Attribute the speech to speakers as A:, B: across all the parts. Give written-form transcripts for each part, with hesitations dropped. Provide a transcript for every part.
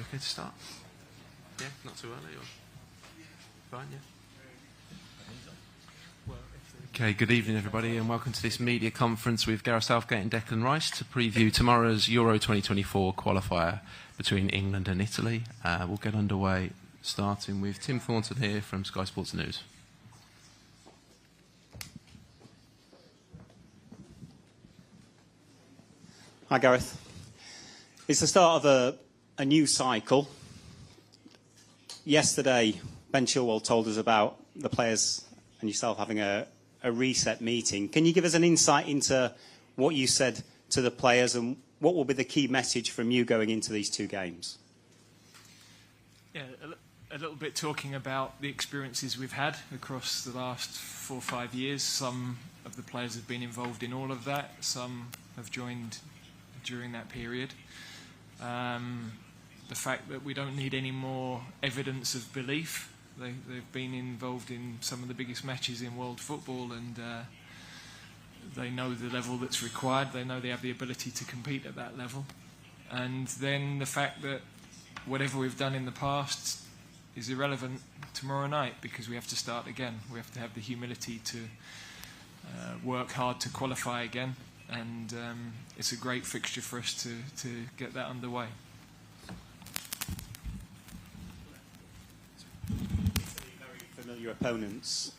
A: Okay to start? Yeah, not too early or fine, yeah. Okay, good evening everybody and welcome to this media conference with Gareth Southgate and Declan Rice to preview tomorrow's Euro 2024 qualifier between England and Italy. We'll get underway starting with Tim Thornton here from Sky Sports News.
B: Hi Gareth. It's the start of a new cycle. Yesterday, Ben Chilwell told us about the players and yourself having a reset meeting. Can you give us an insight into what you said to the players and what will be the key message from you going into these two games?
C: Yeah, a little bit talking about the experiences we've had across the last 4 or 5 years. Some of the players have been involved in all of that. Some have joined during that period. The fact that we don't need any more evidence of belief. They've been involved in some of the biggest matches in world football, and they know the level that's required. They know they have the ability to compete at that level. And then the fact that whatever we've done in the past is irrelevant tomorrow night, because we have to start again. We have to have the humility to work hard to qualify again. And it's a great fixture for us to get that underway.
B: Very familiar opponents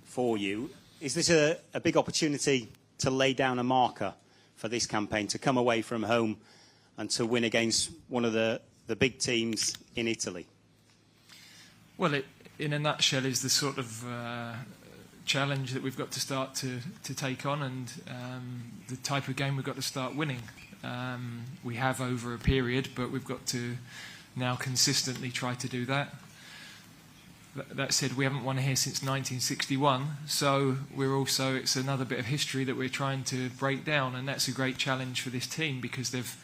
B: for you. Is this a big opportunity to lay down a marker for this campaign, to come away from home and to win against one of the big teams in Italy?
C: Well, it, in a nutshell, is the sort of challenge that we've got to start to take on, and the type of game we've got to start winning. We have over a period, but we've got to now consistently try to do that. That said, we haven't won here since 1961, so it's another bit of history that we're trying to break down, and that's a great challenge for this team because they've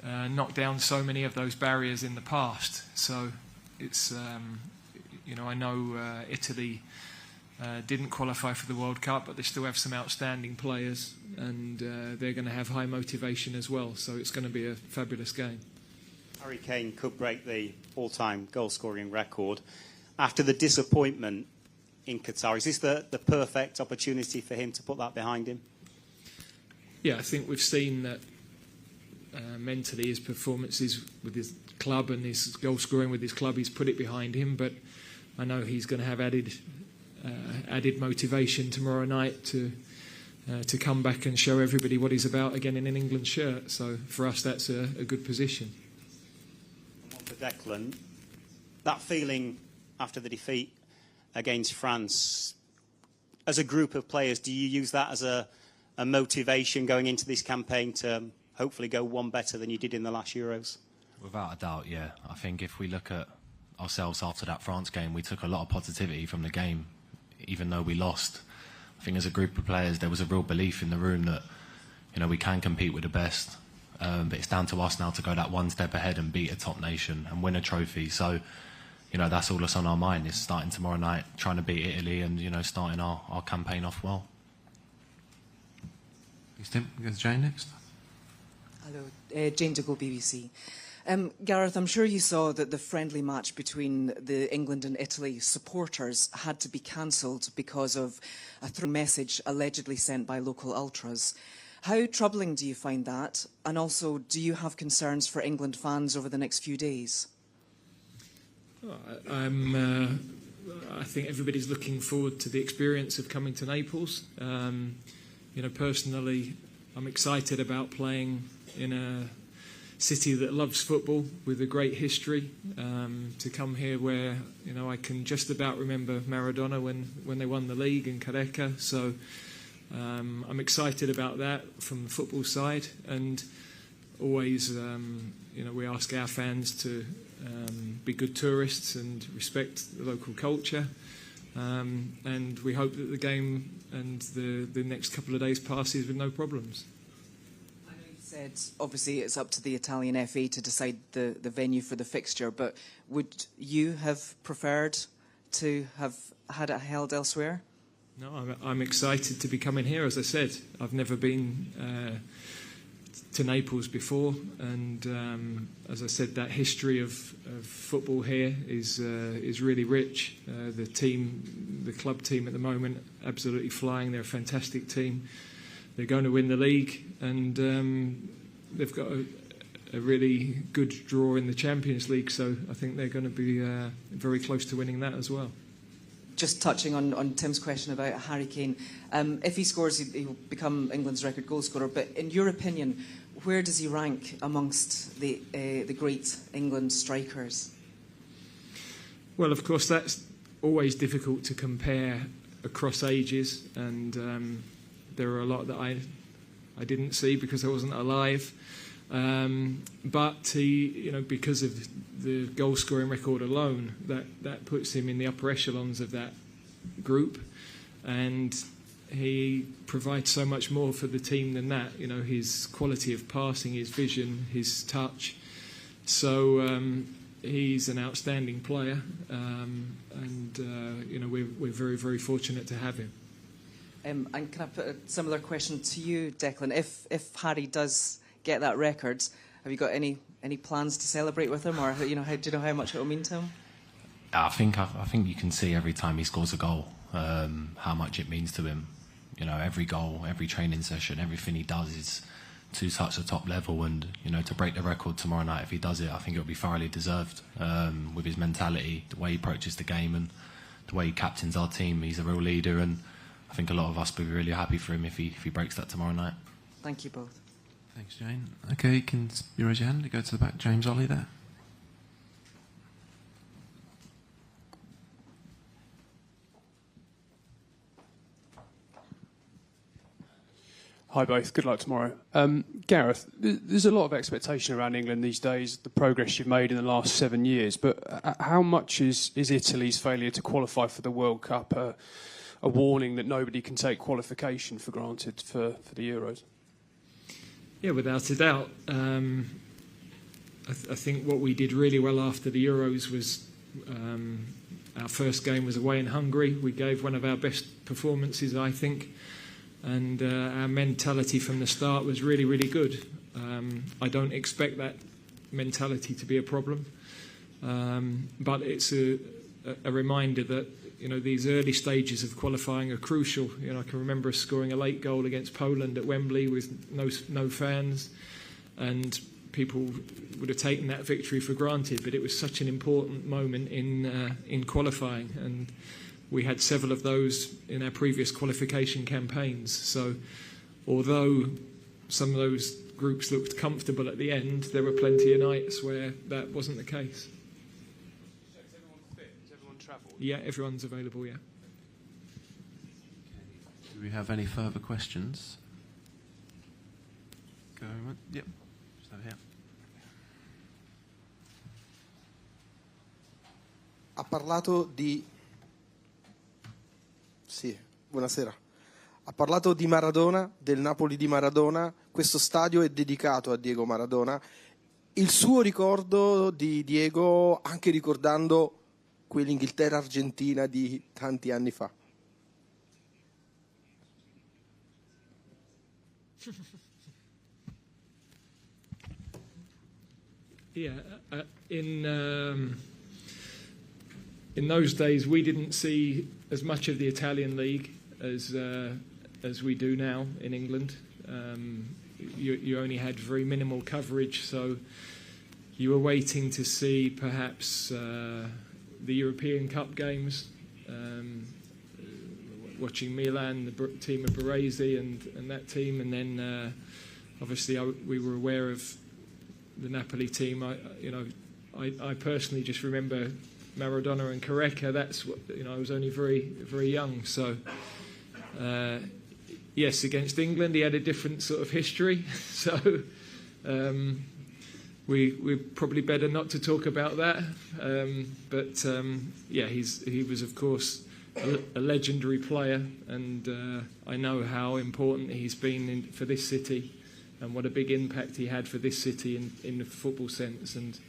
C: knocked down so many of those barriers in the past. So it's, I know Italy didn't qualify for the World Cup, but they still have some outstanding players, and they're going to have high motivation as well, so it's going to be a fabulous game.
B: Harry Kane could break the all-time goal-scoring record. After the disappointment in Qatar, is this the perfect opportunity for him to put that behind him?
C: Yeah, I think we've seen that mentally his performances with his club and his goal-scoring with his club, he's put it behind him, but I know he's going to have added motivation tomorrow night to come back and show everybody what he's about again in an England shirt. So for us, that's a good position.
B: And one for Declan, that feeling after the defeat against France, as a group of players, do you use that as a motivation going into this campaign to hopefully go one better than you did in the last Euros?
D: Without a doubt, yeah. I think if we look at ourselves after that France game, we took a lot of positivity from the game, even though we lost. I think as a group of players, there was a real belief in the room that, we can compete with the best. But it's down to us now to go that one step ahead and beat a top nation and win a trophy. So, that's all that's on our mind, is starting tomorrow night, trying to beat Italy and, starting our campaign off well.
A: Thanks, Tim. We'll go to Jane next.
E: Hello, Jane Diggle, BBC. Gareth, I'm sure you saw that the friendly match between the England and Italy supporters had to be cancelled because of a through message allegedly sent by local ultras. How troubling do you find that? And also, do you have concerns for England fans over the next few days?
C: I think everybody's looking forward to the experience of coming to Naples. Personally, I'm excited about playing in a city that loves football with a great history, to come here where I can just about remember Maradona when they won the league in Careca. So I'm excited about that from the football side, and always we ask our fans to be good tourists and respect the local culture, and we hope that the game and the next couple of days passes with no problems.
E: Said obviously it's up to the Italian FA to decide the venue for the fixture, but would you have preferred to have had it held elsewhere?
C: No, I'm excited to be coming here. As I said, I've never been to Naples before, and as I said, that history of football here is really rich. The club team at the moment, absolutely flying. They're a fantastic team. They're going to win the league, and they've got a really good draw in the Champions League. So I think they're going to be very close to winning that as well.
E: Just touching on Tim's question about Harry Kane, if he scores, he'll become England's record goal scorer. But in your opinion, where does he rank amongst the great England strikers?
C: Well, of course, that's always difficult to compare across ages, and there are a lot that I didn't see because I wasn't alive. But he, because of the goal scoring record alone, that puts him in the upper echelons of that group, and he provides so much more for the team than that. His quality of passing, his vision, his touch. So he's an outstanding player, and we're very, very fortunate to have him.
E: And can I put a similar question to you, Declan? If Harry does get that record, have you got any plans to celebrate with him, or do you know how much it will mean to him?
D: I think you can see every time he scores a goal how much it means to him. Every goal, every training session, everything he does is to such a top level, and to break the record tomorrow night, if he does it, I think it'll be thoroughly deserved. With his mentality, the way he approaches the game, and the way he captains our team, he's a real leader, and I think a lot of us will be really happy for him if he breaks that tomorrow night.
E: Thank you both.
A: Thanks, Jane. Okay, can you raise your hand to go to the back? James Ollie there.
F: Hi both, good luck tomorrow. Gareth, there's a lot of expectation around England these days, the progress you've made in the last 7 years, but how much is Italy's failure to qualify for the World Cup a warning that nobody can take qualification for granted for the Euros?
C: Yeah, without a doubt. I think what we did really well after the Euros was our first game was away in Hungary. We gave one of our best performances, I think. And our mentality from the start was really, really good. I don't expect that mentality to be a problem. But it's a reminder that, these early stages of qualifying are crucial. I can remember us scoring a late goal against Poland at Wembley with no fans. And people would have taken that victory for granted. But it was such an important moment in qualifying. And we had several of those in our previous qualification campaigns. So although some of those groups looked comfortable at the end, there were plenty of nights where that wasn't the case.
F: Is everyone fit? Is everyone travelled?
C: Yeah, everyone's available, yeah.
A: Do we have any further questions? Go on. Yep, just over here.
G: Ha parlato di... Sì, buonasera. Ha parlato di Maradona, del Napoli di Maradona. Questo stadio è dedicato a Diego Maradona. Il suo ricordo di Diego, anche ricordando quell'Inghilterra-Argentina di tanti anni fa.
C: Yeah, in those days we didn't see as much of the Italian league as we do now in England. You only had very minimal coverage, so you were waiting to see perhaps the European Cup games, watching Milan, the team of Baresi and that team, and then obviously we were aware of the Napoli team. I personally just remember Maradona and Careca. That's what, I was only very, very young. So yes, against England he had a different sort of history. So we're probably better not to talk about that. But yeah, he was of course a legendary player, and I know how important he's been for this city, and what a big impact he had for this city in the football sense. And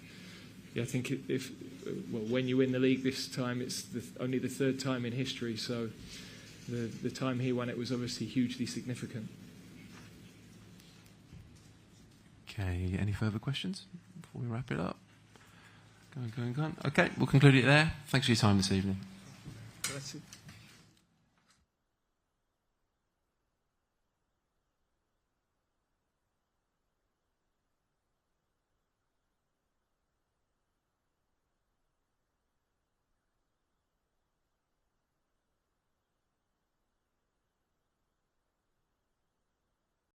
C: yeah, I think when you win the league this time, it's only the third time in history, so the time he won it was obviously hugely significant.
A: Okay, any further questions before we wrap it up? Go on. Okay, we'll conclude it there. Thanks for your time this evening.
C: Grazie.